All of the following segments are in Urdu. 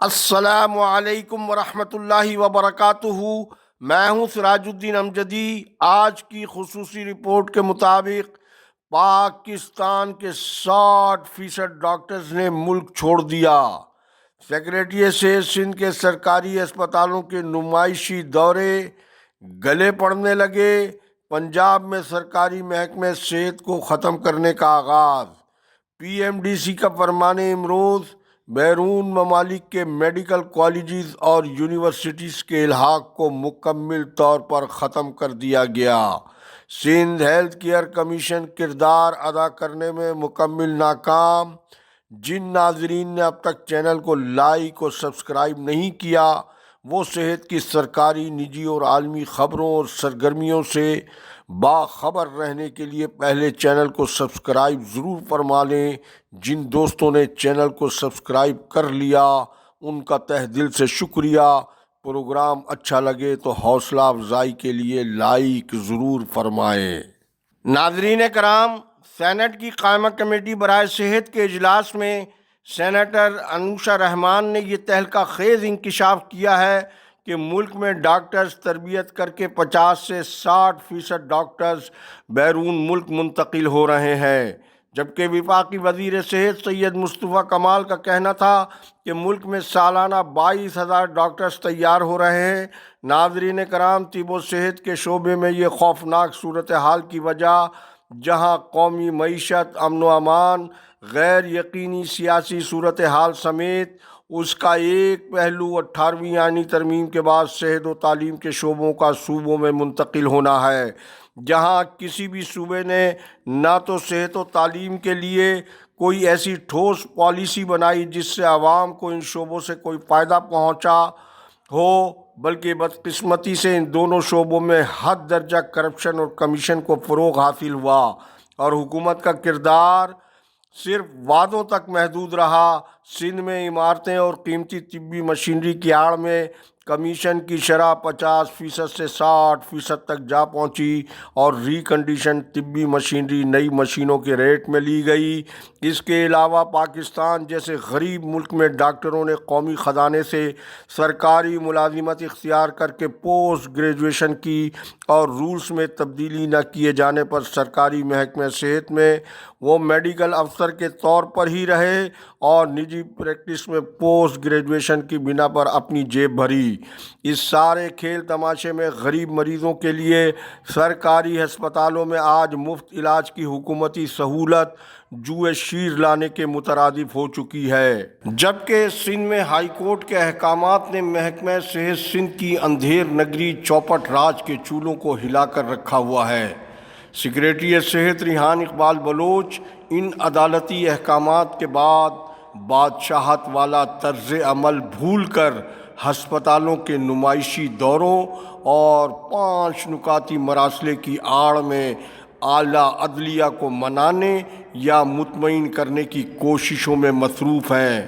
السلام علیکم ورحمۃ اللہ وبرکاتہ۔ میں ہوں سراج الدین امجدی۔ آج کی خصوصی رپورٹ کے مطابق پاکستان کے 60% ڈاکٹرز نے ملک چھوڑ دیا۔ سیکریٹریٹ صحت سندھ کے سرکاری اسپتالوں کے نمائشی دورے گلے پڑنے لگے۔ پنجاب میں سرکاری محکمہ صحت کو ختم کرنے کا آغاز۔ پی ایم ڈی سی کا فرمان امروز بیرون ممالک کے میڈیکل کالجز اور یونیورسٹیز کے الحاق کو مکمل طور پر ختم کر دیا گیا۔ سندھ ہیلتھ کیئر کمیشن کردار ادا کرنے میں مکمل ناکام۔ جن ناظرین نے اب تک چینل کو لائک اور سبسکرائب نہیں کیا وہ صحت کی سرکاری، نجی اور عالمی خبروں اور سرگرمیوں سے باخبر رہنے کے لیے پہلے چینل کو سبسکرائب ضرور فرما لیں۔ جن دوستوں نے چینل کو سبسکرائب کر لیا ان کا تہ دل سے شکریہ۔ پروگرام اچھا لگے تو حوصلہ افزائی کے لیے لائک ضرور فرمائیں۔ ناظرین کرام، سینٹ کی قائمہ کمیٹی برائے صحت کے اجلاس میں سینیٹر انوشا رحمان نے یہ تہلکہ خیز انکشاف کیا ہے کہ ملک میں ڈاکٹرز تربیت کر کے 50 سے 60% ڈاکٹرز بیرون ملک منتقل ہو رہے ہیں، جبکہ وفاقی وزیر صحت سید مصطفیٰ کمال کا کہنا تھا کہ ملک میں سالانہ 22,000 ڈاکٹرز تیار ہو رہے ہیں۔ ناظرین کرام، طب و صحت کے شعبے میں یہ خوفناک صورتحال کی وجہ جہاں قومی معیشت، امن و امان، غیر یقینی سیاسی صورتحال سمیت اس کا ایک پہلو 18ویں آئینی ترمیم کے بعد صحت و تعلیم کے شعبوں کا صوبوں میں منتقل ہونا ہے، جہاں کسی بھی صوبے نے نہ تو صحت و تعلیم کے لیے کوئی ایسی ٹھوس پالیسی بنائی جس سے عوام کو ان شعبوں سے کوئی فائدہ پہنچا ہو، بلکہ بدقسمتی سے ان دونوں شعبوں میں حد درجہ کرپشن اور کمیشن کو فروغ حاصل ہوا اور حکومت کا کردار صرف وعدوں تک محدود رہا۔ سندھ میں عمارتیں اور قیمتی طبی مشینری کی آڑ میں کمیشن کی شرح 50% سے 60% تک جا پہنچی اور ریکنڈیشن طبی مشینری نئی مشینوں کے ریٹ میں لی گئی۔ اس کے علاوہ پاکستان جیسے غریب ملک میں ڈاکٹروں نے قومی خزانے سے سرکاری ملازمت اختیار کر کے پوسٹ گریجویشن کی اور رولز میں تبدیلی نہ کیے جانے پر سرکاری محکمہ صحت میں وہ میڈیکل افسر کے طور پر ہی رہے اور نجی پریکٹس میں پوسٹ گریجویشن کی بنا پر اپنی جیب بھری۔ اس سارے کھیل تماشے میں غریب مریضوں کے لیے سرکاری ہسپتالوں میں آج مفت علاج کی حکومتی سہولت جوئے شیر لانے کے مترادف ہو چکی ہے، جبکہ سندھ میں ہائی کورٹ کے احکامات نے محکمہ صحت سندھ کی اندھیر نگری چوپٹ راج کے چولوں کو ہلا کر رکھا ہوا ہے۔ سیکریٹریٹ صحت ریحان اقبال بلوچ ان عدالتی احکامات کے بعد بادشاہت والا طرز عمل بھول کر ہسپتالوں کے نمائشی دوروں اور 5 نکاتی مراسلے کی آڑ میں اعلیٰ عدلیہ کو منانے یا مطمئن کرنے کی کوششوں میں مصروف ہیں۔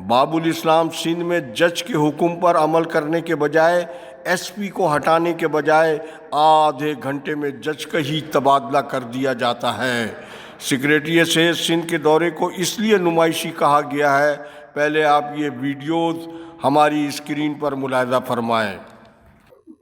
باب الاسلام سندھ میں جج کے حکم پر عمل کرنے کے بجائے ایس پی کو ہٹانے کے بجائے آدھے گھنٹے میں جج کا ہی تبادلہ کر دیا جاتا ہے۔ سیکریٹریٹ صحت سندھ کے دورے کو اس لیے نمائشی کہا گیا ہے۔ پہلے آپ یہ ویڈیوز ہماری اسکرین پر ملاحظہ فرمائیں۔